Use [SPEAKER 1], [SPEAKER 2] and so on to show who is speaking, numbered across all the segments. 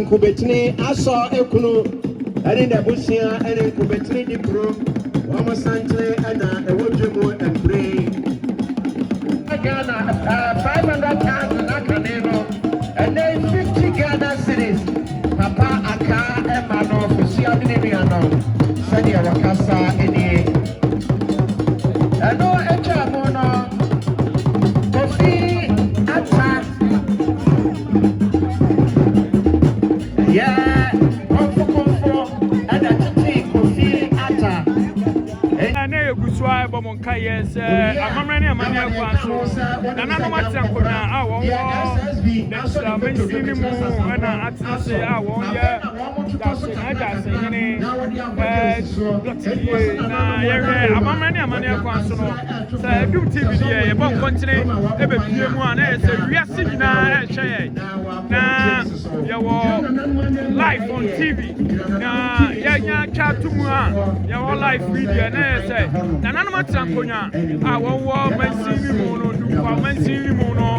[SPEAKER 1] Kubetini aso ekunu ene da busia ene kubetini di pro wa mo santre ana ewodwemo embre Ghana 500,000 akanero ene 50 Ghana cities papa aka emano fusia bini ano sani wakasa ene eno echa mono kofi ata yeah, kumfo, and that's a coffee ata.
[SPEAKER 2] And I go to I bomb Kayes, I'm running a man. And I know what's up for now. I won't that's a mainstream and I say, I won't, that's I'm running a man. So I do TV about continent, every one, we are sitting now, live on TV. Yeah, chat to me. Your live video, and I say, Nana Matsamponia, I won't wo mansini mu no du kwa mansini mu no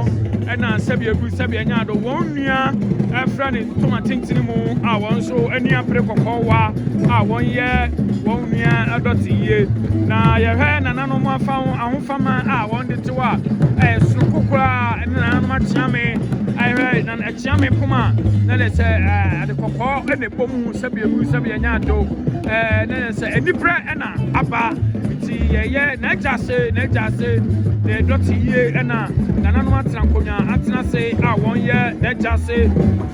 [SPEAKER 2] na sabia bu sabia nya do won nua afra ne toma tintini mu a won so ani apre kokọwa a won ye won nua adotiye na ye hwe na nanom afa ahofama a won de tewa suru kokora na nanom achiame ai hwe na achiame poma na le se ade kokọ ene bomu sabia bu sabia nya do na le se enipre na aba ti ye na jase de dotiye na nanom atrankonya atena se a won ye na jase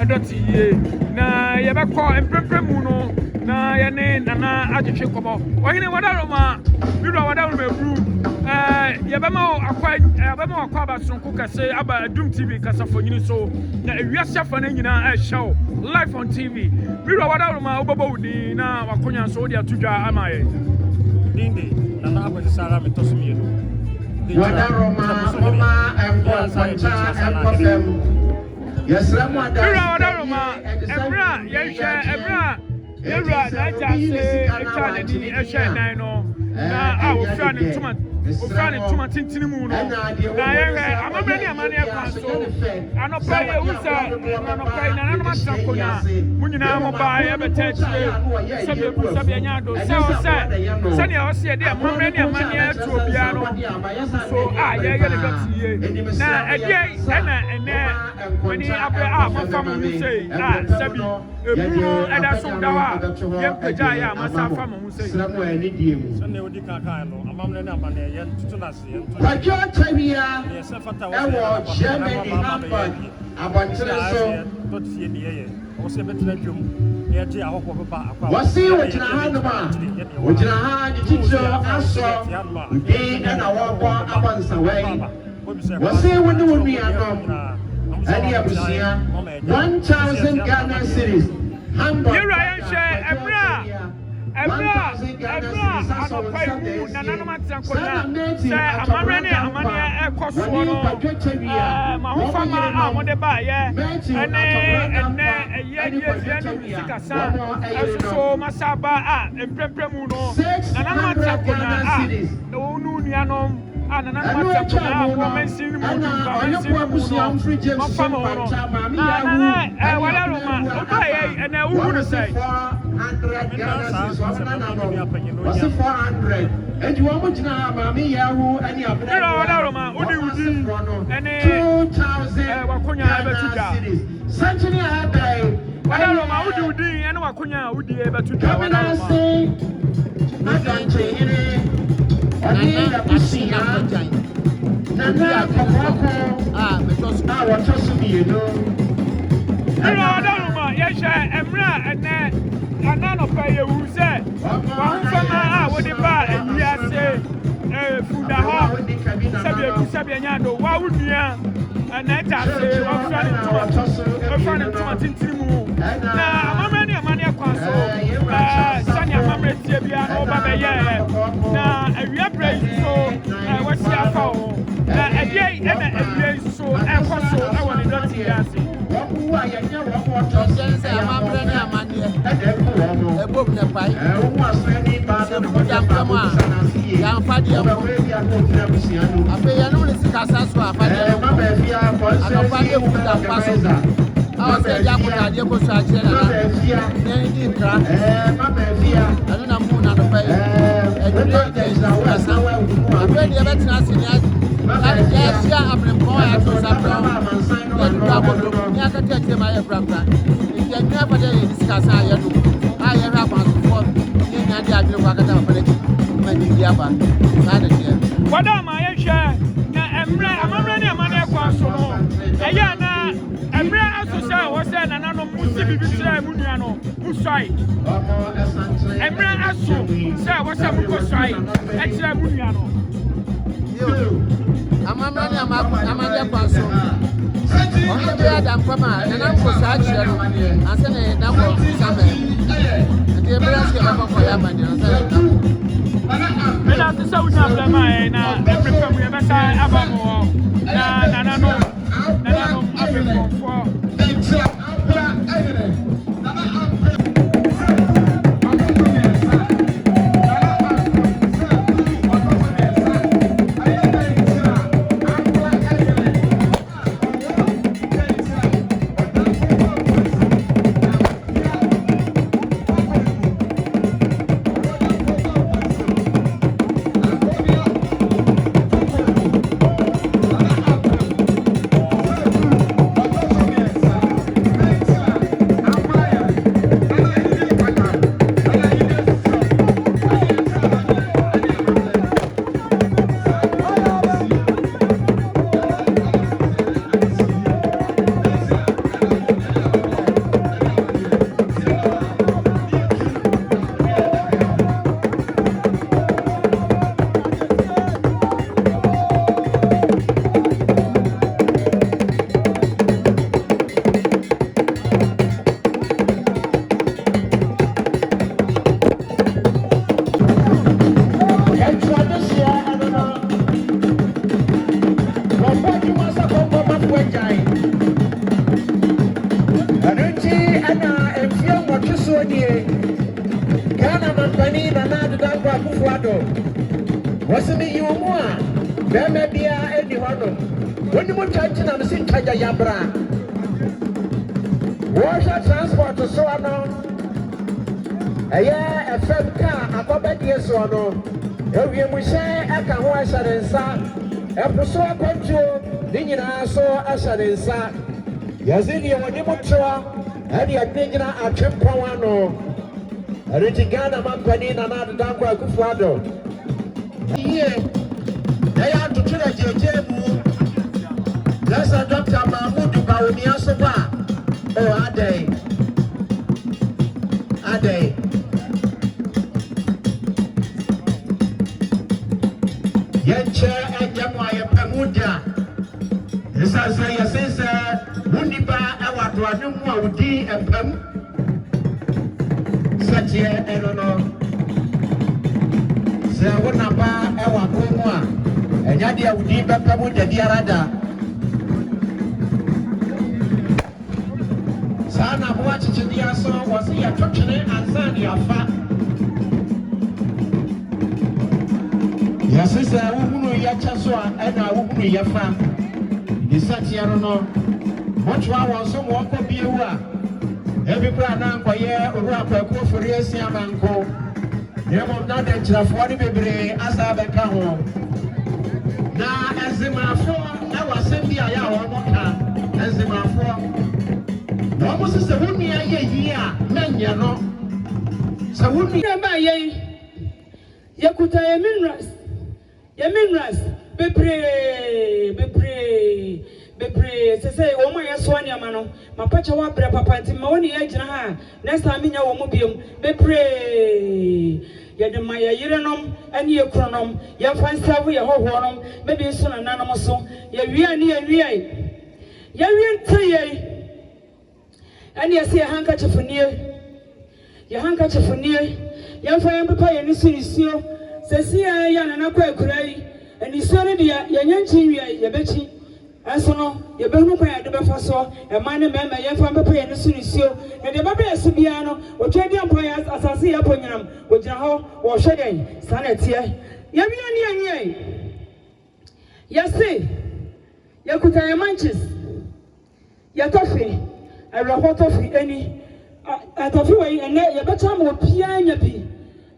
[SPEAKER 2] dotiye na ye be ko emprempre mu no na ye ne nana agehwe kobo ohine wadaroma biro wadaroma ebru ye be ma akwa abasonko kase aba Adum TV kasafonyini so na ewiase afa na nyina show live on TV biro wadaroma obobo wudi na wakonya so odi atudwa amaye
[SPEAKER 3] dinde nana abosara metosumi no
[SPEAKER 1] Wadaroma empofem Yesramu
[SPEAKER 2] Wadaroma Emra Emra Yewra na jase etwa ni ehwe nan no na a ofra ne tuma tintini mu no na yewe amabre ni amane akwa so anopa ye usa anopa na nanu masankonya munyina mo ba ye betechire sabe nya do se ne o se de amabre ni amane atu obia no so a ye le gotiye na edie ene wani abre a mafam mu sei na sabi eburo eda so dawa ye peja ya masafa mu sei
[SPEAKER 3] sane odi kaka no amamne na amane ye tutu na se
[SPEAKER 1] Pajo Tawia ewo Germany Hamburg abantire so
[SPEAKER 3] totie ne ye o se betena dwom ye je ahokwo baba akwa
[SPEAKER 1] wasi wojina ha no ma wojina ha ni titio aso bi na wogbo abansa wei wasi woni woni anom ani abusia 1000 Ghana cedis Hamburg Emra anopai mu na nanom atsankonya se amare ne amane ekoso no ma hofama a wode ba ye ene eye sikasa eso masaba a emprempre mu no na nanom atsankonya a na onu nuanom na nanom atsankonya a mensin mu ma fama no na wala roma oba ye ene uhu no sei 100 Ghana cedis wasi 400 and you want to mami yahu any abna
[SPEAKER 2] Roma udi ene
[SPEAKER 1] 2000
[SPEAKER 2] wakonya abetuja
[SPEAKER 1] century abai
[SPEAKER 2] Roma udi ene wakonya udi abetuja
[SPEAKER 1] Roma say nadanche ine oni na busia nana kokoko because watosu mi no
[SPEAKER 2] Roma yesha emra ene anano paye wuze wahufama wode ba ewiase funda ho sabia nyado wa wunua na jase wafra ne tuma tintiri mu na amamre ne amane akwa so sani amamre tie bia no ba beye na awia brai so wasi afa ho na edie na awia so ekoso ewo ne doti yase
[SPEAKER 1] wakuwa yanya wakuwa
[SPEAKER 4] sense amamre ne amane ebom ne pai
[SPEAKER 1] aseni ba
[SPEAKER 4] se fuda kama ya fadi am ape ya no le sikasa so afadi akafadi fuda paso awo se ja ko tade ko so ache na ne di kra anu na mu na no pai edure de sikasa ape de betina sinia ya sia abrempo ya to sabro ya dura bodo ya ka tete ma ya brabra ya nya fadi de sikasa ya do ya ra pa so ni na di adure kwa kata pa leti ma di aba na de je
[SPEAKER 2] wada ma ye hwe na emre amamre ne amane kwa so no eya na emre asusa wo se na nanom musi bibi tira mu nua no musai emre asu se wo se mu ko sai e tira mu nua no
[SPEAKER 4] amamre ne amane kwa so ono be adam kwama na nam ko sa chire no anse ne na ko sabe ande emre asu ya ba ko ya ba ni anse
[SPEAKER 2] Ela se sa unya blama na every time we besa abamo na nanano abe kumfo
[SPEAKER 1] jai Anuchi ana efio motuso die Ghana mampani na nadu Darko akufuado Wasimi yumu a beme bia edi hono Woni mo chachi na msi ntaja yabra Washa transport so ano Eye FM car akobedie so ano Ewie mu hye aka ho ahyarensa Epuso akwantuo ni nyina so ahyarensa Yazidi woni mutwa ade adegyina atwempon ano Ariti Ghana mampani na nadu Darko akufuado Iye Eya tutuna jejebu Lesa Dr. Mahmoud Bawumia soba Oh Ade Yenche ejamwa yepamuda Isasa yasensa Wuniba ewatu anumu a wudi empam Sache enono Se wunaba ewatu mu a Enyadi a wudi bepamu dedi arada Sana buwa chichidi aso wasi ya chochine ansani afa Yasisa uhunu ya chaswa ena uhunu ya fa Isati ya rono Mochwa wanso mwako biewa Ebi kwa nankwa ye urua kwa kufuri esi ya manko Yemo mnade nchirafuwani bebire asa abeka ho Na ezimafo ewa sembi ya wamoka Ezimafo Wamo sise wuni ya ye hiya menye no Sa wuni
[SPEAKER 5] Namba ye Yakuta Yeminras Bebre sese woma yaswani amano mapacha wa bra papa nti ma woni ya gina ha next time nya wo mu biom bebre yede ma ya yirenom ane ye kronom ya fansawo ye hohonom mebi so na nanom so ya wia ne ya wia ntaye ane ya se hanka chefunie ya fa ya papa ye ni sunisio sese ya na nakwa akurai ani so ne dia ya nyanchi wia ye bechi Asono, ye behunu kwa ya debe faso, ya mane meme, ye mfa mpepe ye nisu nisio, ya deba be ya subiano, wachedi ya mpa ya asasi ya ponyam, wajina hao, washede, sana tia. Ya vina nye, ya si, ya kuta ya manchis, ya tofi, ya raho tofi, eni, ya tofi wa ya beta hama wapia nyapi,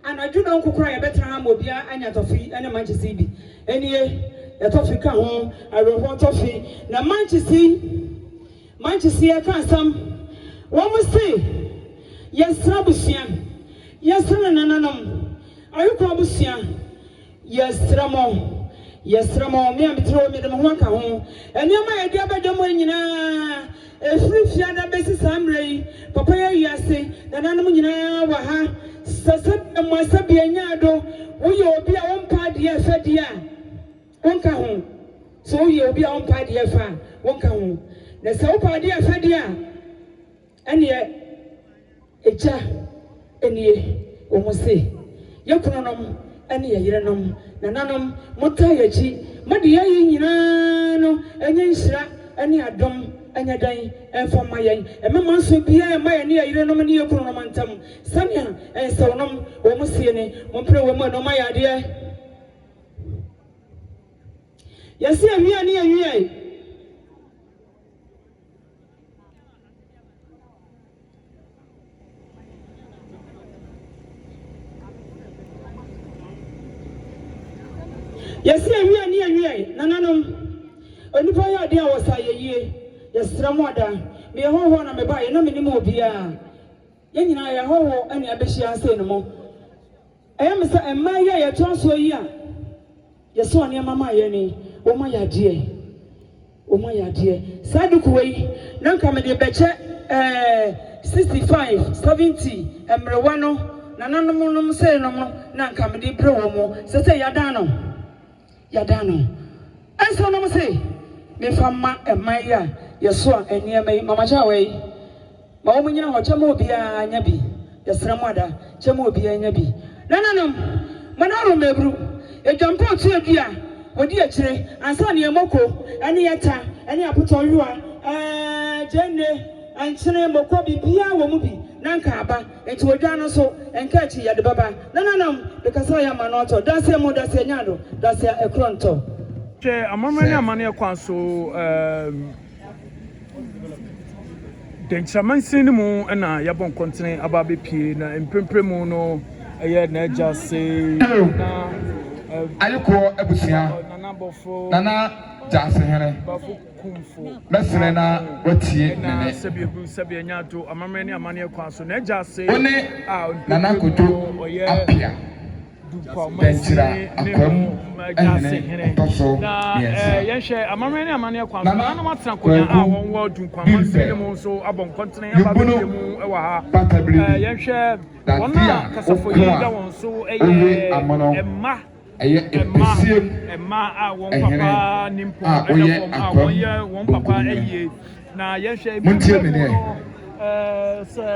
[SPEAKER 5] anajuna kukura ya beta hama wapia anya tofi, ene manchisi ibi, eni ye, ya tofi ka ho aroho tofi na manchisi ya kan sam wo mo se yesra busia yesra nananom ayuko busia yesra mo me amitro me de ho ka ho enioma ya dia bedom nyina efrifia na besi samrei papa ya yase nananom nyina wa ha sasa mo sabia nyado wo ye obi a wo mpa de afadia wonka ho so ye obi a wonpa de afa wonka ho na se wonpa de afa de a ene eja ene o mo se ye kunonom ene ye yerenom na nanom mota yaji made ye nyina no enye nhira ene adom enya dan enfo mayen emema nso bia e mayen ne yerenom ne ye kunonom antam samia ensewonom wo mo se ne mo mpre wo mo no mayade Yasi awia ni awia Yasi awia ni awia nananom onipa ya de awosa yeye yasra moda me hoho na me ba ye na me nim obia ye nyina ya hoho ani abehia ase no mo ayamsa emma ya tonso yi a yeso ani mama ye ni Oma ya die saduku wei nanka me de beche 65 70 emrewa no nananom nom se no nanka me de bre wo mo se ya dan no enso nom se me fama emai ya yeso eniema mama cha wei ma wo nyina ho chema obi anya bi yesra moda chema obi anya bi nananom manaro mebru ejampo tu adua Odi akire ansa ne emoko ane yeta ɛne apotɔnwa jenne ankyene moko bibia wo mu bi nanka aba enti wodwa no so enka achi yade baba nananam bekasa ya manoto dase mo dase nyado dase ekronto
[SPEAKER 2] che amamani amani akwanso denchamansi ni mu na yabon kontine ababe pie na empempremu no eye na eja se na
[SPEAKER 6] ayiko ebusia nana Gyasehene
[SPEAKER 2] kumfo
[SPEAKER 6] mesene na watie
[SPEAKER 2] nene sebi nyato amamani amani akwanso na eja se
[SPEAKER 6] nana kodo apia benchira akwam ehene toso
[SPEAKER 2] yehwe amamani amani akwanso na matena konya a won wo dunkwaman se mu so abon kontine ababe mu ewa ha yehwe wona kasafo yi da won so emma Emma a won papa nimpo a won papa eye na yehwe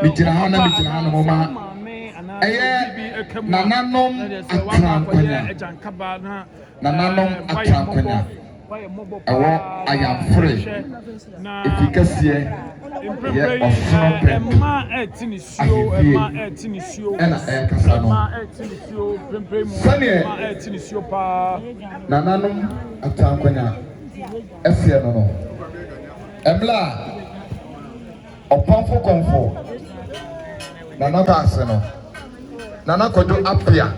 [SPEAKER 6] mitira hana mama nananom atrankwanya ewo Ayanfuri Gyasehene
[SPEAKER 2] Emma etinisio
[SPEAKER 6] ena kasa no
[SPEAKER 2] etinisio pa
[SPEAKER 6] nananom atrankwanya esie no emla opanfo kumfo nana baase no nana kodo apia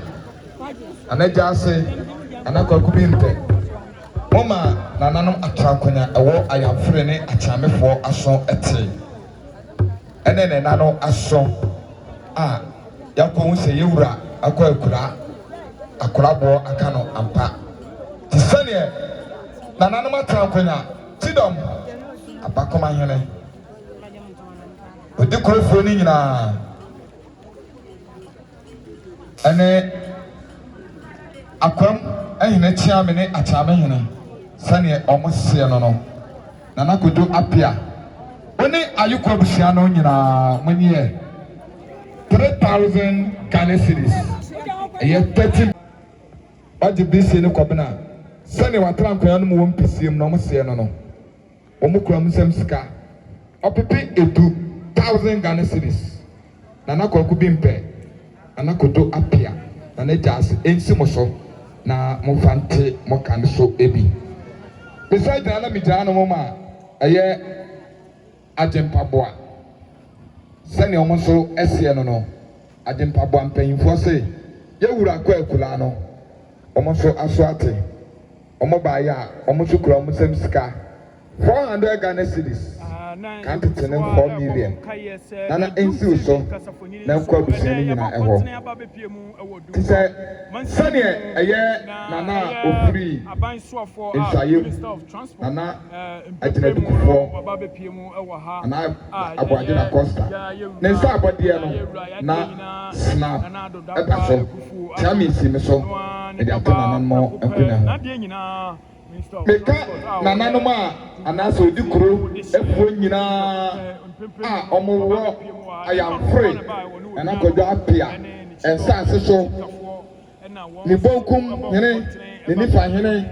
[SPEAKER 6] ana Gyasehene ana kwakubinte mama nananom atrankwanya ewo Ayanfuri ne achamefo aso ete ene ne nano aso yakwo se yewura akwa akurabo aka no ampa tisane nananom atrankwanya tidom abakoma hene odikrofo ni nyina ene akwam ehene chiame ne achame hene sane omosie no nana kodo apia oni ayiko abusia no nyina munye 3000 Ghana cedis eye 30 baje bisi ne kwabena sane watrankwanya no mo mpesiem no omosie no omukura musem sika opepe edu 1000 Ghana cedis nana kwakubimpe nana kodo apia nana Gyasehene ensimoso na mufante mokane so ebi beside na mijana no mama eye ajempaboa sane omo so esie no ajempaboa mpanyimfo se yewura kwa ekula no omo so aso ate omo baaya omo so kura omo sem sika 400 Ghana cedis can't tell 4 million. Nana ensi so na kwa buseni nyina eho. Ti say sane eye nana ofri insaye nana ajina dukufo ana abwaje na costa nensa abode no na snap epaso chamisi me so e dey atona nan mo enkuna meka nananom anaso di kuro efuo nyina omowo Ayanfuri ana kodo apia ensa so ni bonkum hene ni nifa hene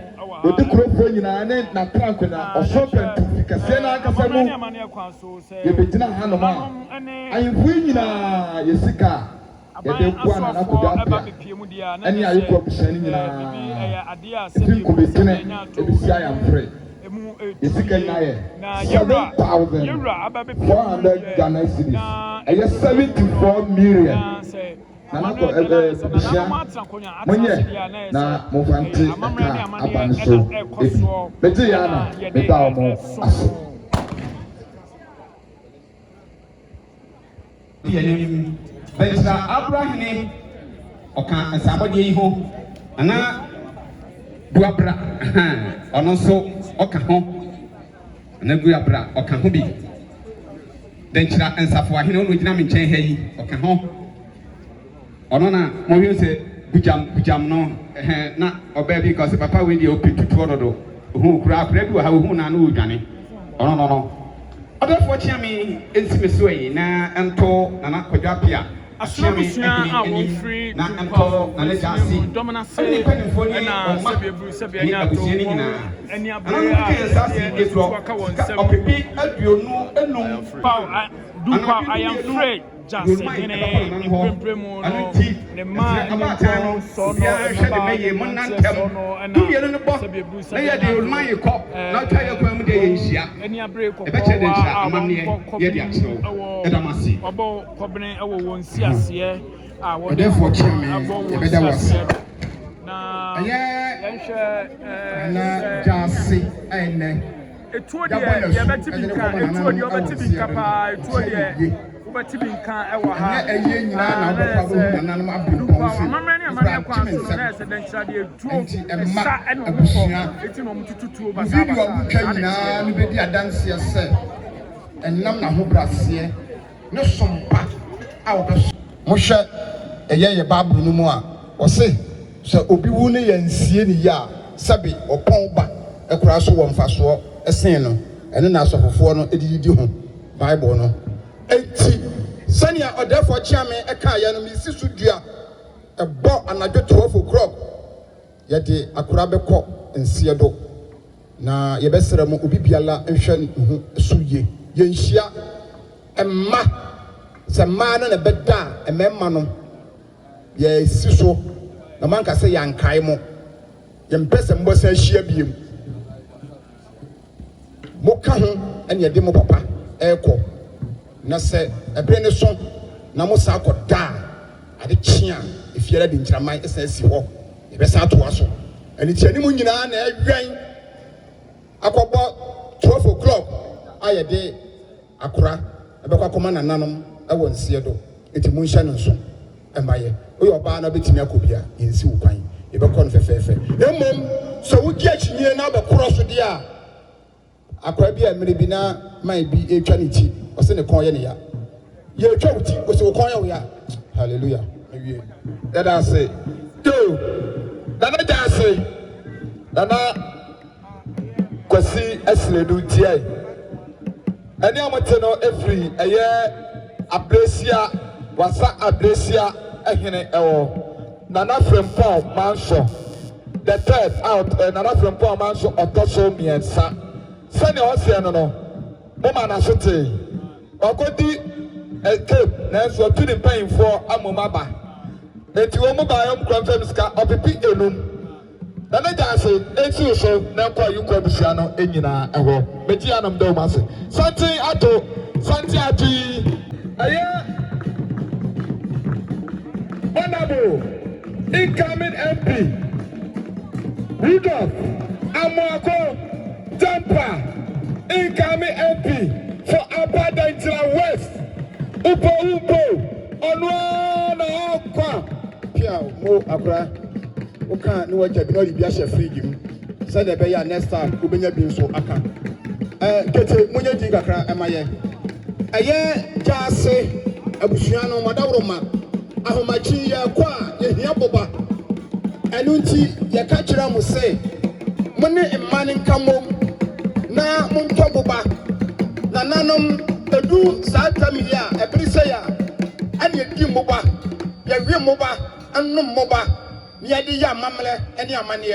[SPEAKER 6] odi kuro fuo nyina ne na trankwena osopentu fikase na akasa mu ye begina hanoma Ayanfuri nyina yesika yede kwa na kodo apia ani ayiko busani nyina efi kubetene ebisi Ayanfuri yesika naye 7,400 Ghana cedis eye 74 million nana ko bisia monye na mufante aka abanso ebi beje ya na beta omo aso
[SPEAKER 7] yenim bensa Abraham oka asabode yi ho ana duabra ono so oka ho na duabra oka ho bi denchira ensafo ahene ono gina me nchen ha yi oka ho ono na mo wi se bujam no na oba bi ko se papa we di opetutu ododo hu kura kura bi wa ha hu na no odwane ono no odefo chiame ensime so yi na ento na na kwadwapia
[SPEAKER 2] Asomabusua a wɔn firi Dumpa Domina se ɛna sɛbi anya to ɛni abere a ɛtutu aka wɔn nsɛm Dumpa Ayanfuri Gyasehene Nana Ponfo ne ma ɛni nkɔ sɔɔnɔ ɛni abere kɔkɔɔ a wɔn kɔpini ɔbɔ kɔbini ɛwɔ wɔn si aseɛ a wɔn abɔ wɔn si aseɛ na yɛnhwɛ
[SPEAKER 6] Gyase ɛnɛ.
[SPEAKER 2] etuo deɛ yɛbɛti bi nka etuo deɛ ɔbɛti bi nka paa etuo deɛ wobɛti bi nka ɛwɔ ha
[SPEAKER 6] ɛyɛ nyinaa na ɔbɛfa bɔ nananom abirikɔn so
[SPEAKER 2] amammerɛ ne amammerɛ kwan so no na ɛsɛ dɛnkyerɛ deɛ etuo ɛsa ɛna ɔmo kɔ eti na ɔmo tututuo basa
[SPEAKER 6] video a wotwa nyinaa no bɛdi adanseɛ sɛ ɛnam na ho braseɛ ne sompa a wɔbɛso mohwɛ ɛyɛ yɛ baabulu no mu a wɔse sɛ obi wu ne yɛ nsie ne yɛ a sɛbi ɔpɔn ba ɛkora so wɔ mfasoɔ ɛsen no ɛno na asɔfofoɔ no ɛdidi ho bible no enti sɛnea ɔdɛfoɔ kyeame ɛka yɛ no mesi so dua ɛbɔ anadwo 12 o'clock yɛde akora bɛkɔ nsie do na yɛbɛsrɛ mu obi biala nhwɛ ne ho so yie yɛnhyia ɛmma sɛ mmaa no na bɛda a ɛmɛɛma no yɛsi so na manka sɛ yɛankae mo yɛmpɛ sɛ mbɔ sɛ ahyia biem moka ho ɛne yɛde mo papa ɛrekɔ na sɛ ɛberɛ ne so na mo saa kɔda a ade kye a efiara de nkyiraman ɛsan si hɔ yɛbɛsa atoa so ɛne kyɛ ne mu nyinaa na ɛwɛn akɔbɔ 12 o'clock a yɛde akora ɛbɛkɔ akɔma nananom ɛwɔ nseɛ do eti mo nhyɛ ne nso ɛmayɛ oyɛ ɔbaa na bɛtumi akɔ bia yɛnsi wo kwan yɛbɛkɔ no fɛfɛɛfɛ mmom sɛ wodi akyinyie na wobɛkorɔ so deɛ a akora bi a mmere bi na man bi etwa ne ti ɔsɛ ne kɔn yɛ ne ya yɛtwa wo ti ɔsɛ wo kɔn yɛ wo ya hallelujah awie dada ase yo dada Gyase dana kwasi asiledu tiɛ ɛne amote no efiri ɛyɛ abresia wasa abresia ɛhene ɛwɔ nana frempɔn manso the third out nana frempɔn manso ɔtɔ so mmiɛnsa sɛnea ɔseɛ no no moma n'aso tee ɔkɔdi cape nanso ɔtu ne mpanyinfoɔ amom aba eti wɔn mu baa yɛm kura mfɛm sika ɔpepi enum nana Gyase eti so na nkɔ ayikɔ abusua no enyinaa ɛhɔ megye anam dɛm ase santen ato yi ɛyɛ honorable incoming MP Rudolph Amoako Jampa incoming MP for Upper Dantira West Upo Onwa Kwa Pia mo akra oka ni waja bi no bi ahye fridge mu say the be ya next time obenya bi nso aka kete munya di kakra emaye eye Gyase abusua no madawroma ahomachi ya kwa yehia boba enu nti ye ka kira mo say mo ne mmane nkamom na mo ntɔ boba na nanom edu saa tamilia ebiri say ya ane edi moba ye wi moba anum moba ne yade ya mamle ene amane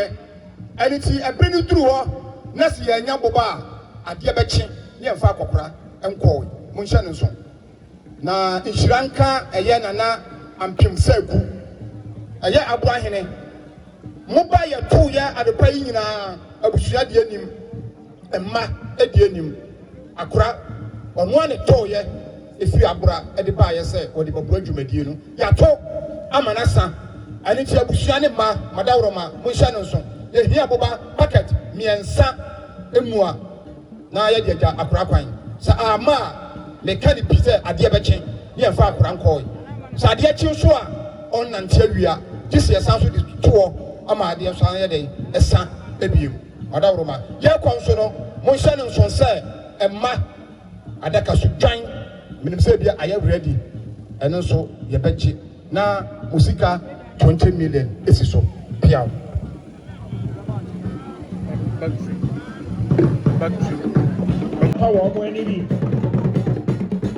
[SPEAKER 6] enu nti ebiri no duru hɔ na se ya nya boba ade bɛkye ne yɛmfa akɔkora nkɔ mo nhyɛ ne nso na nhyiranka ɛyɛ nana ampem sagu ɛyɛ aboahene moba yɛ to yɛ adepa yi nyinaa abusua de anim emma edi anim akora ɔno ane to yɛ efiri abora ɛde ba yɛ sɛ ɔde bɔbɔ adwumadie no yɛato amanasa ɛne ti abusua ne ma madawroma mo nhyɛ ne nso yɛhia boba packet miɛnsa emua na yɛ de agya akora kwan sɛ ama meka ne bi sɛ adeɛ bɛkye ne yɛmfa akora nkɔɔ sɛ adeɛ kye so a ɔnnante awia gye sɛ yɛsan so de toɔ ama adeɛ so ayɛ dɛn ɛsa ebiem madawroma yɛkɔ nso no mo nhyɛ ne nso sɛ ɛma adaka so dwan menim sɛ bia ayɛ ready ɛno nso yɛbɛgye na musika 20 million esi so piaw
[SPEAKER 1] power ọmọ ẹni bi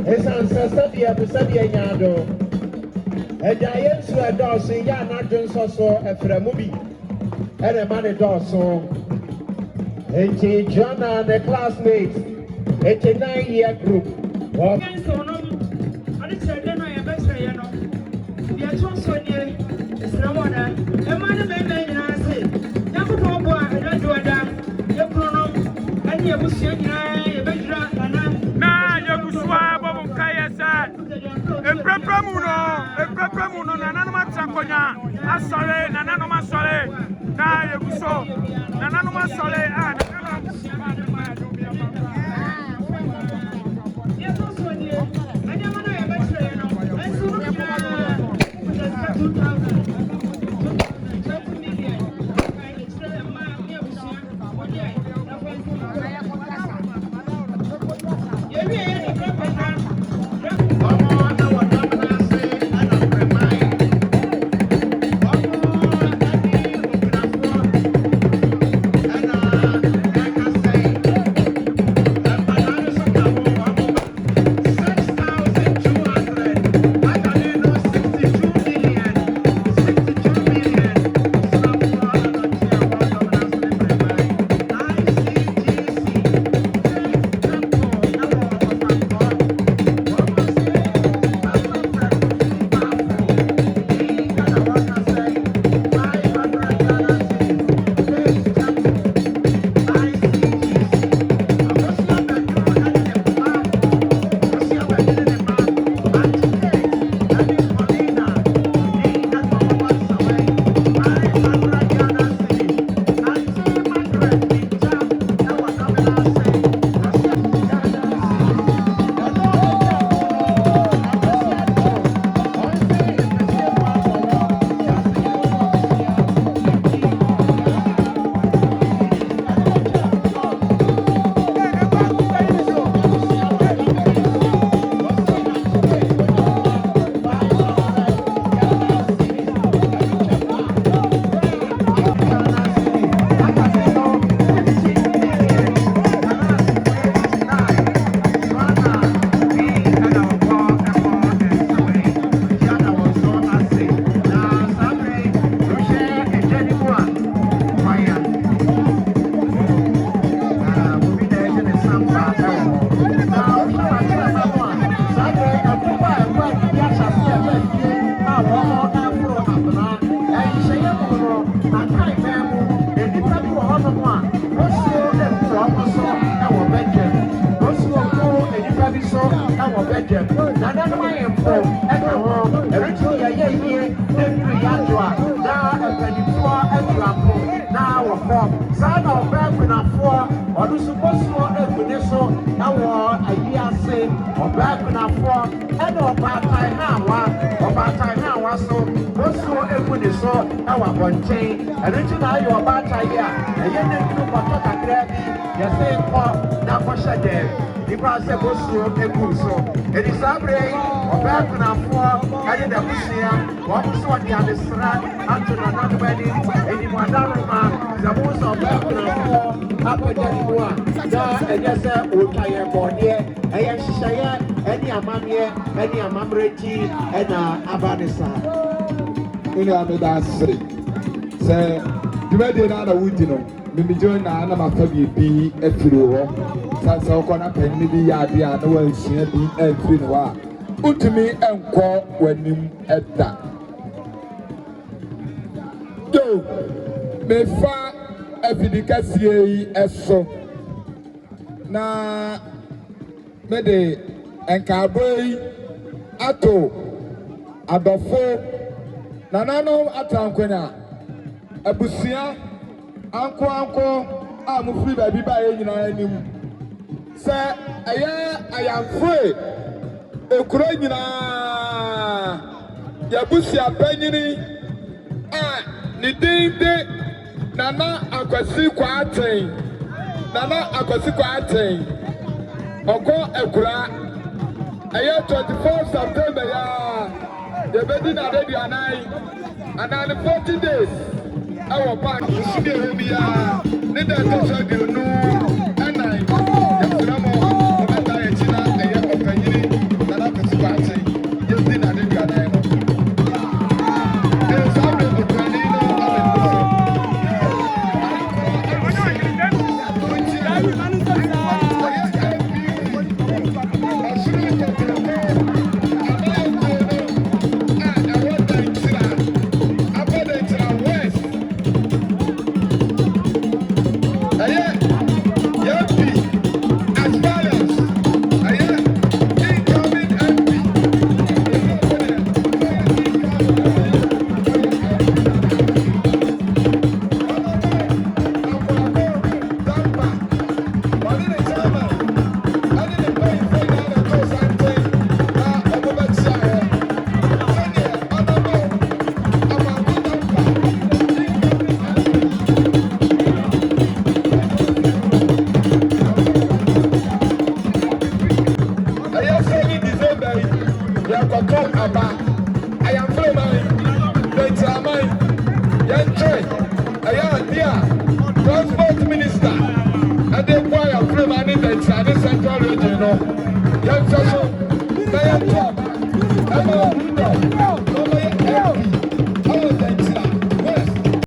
[SPEAKER 1] esan sẹ sẹbi ẹ sẹbi ẹ nya do ɛda yɛn nso ɛdɔɔso yɛ anadwo nso so ɛfrɛ mu bi ɛna ɛma ne dɔɔso nti Joanna ne classmates 89-year group wɔ.
[SPEAKER 2] Na yegusua bobo kaya sa emprepremuno nananuma tsakonya asole nananuma sole na yeguso nananuma sole
[SPEAKER 6] Uni amida asiri. Se dwumadi na wudi no mimi join na ma fa bi efiri ho. Sansa okọ na panni bi ya ade a na wansua bi efiri no a. Utumi enko wanim edda. Yo me fa afidikasie yi eso. Na me de enkaboy ato adofo nanano atankwenya abusia anko a mufiri baabi ba ye nyina anim se aya Ayanfuri ekuro nyina ya busia panyini a ni dinde nana akwasi kwa aten oko ekura aya 24 September ya the bedi na dey anai and 40 days our back sidi hobia ne da tso di nu anai ya framo obata ya china aya opanyiri na na kwasi kwa aten ye di na dey anai no akoto aba Ayanfuri man data man yenche dia transport minister ade kwa Ayanfuri man data the central region no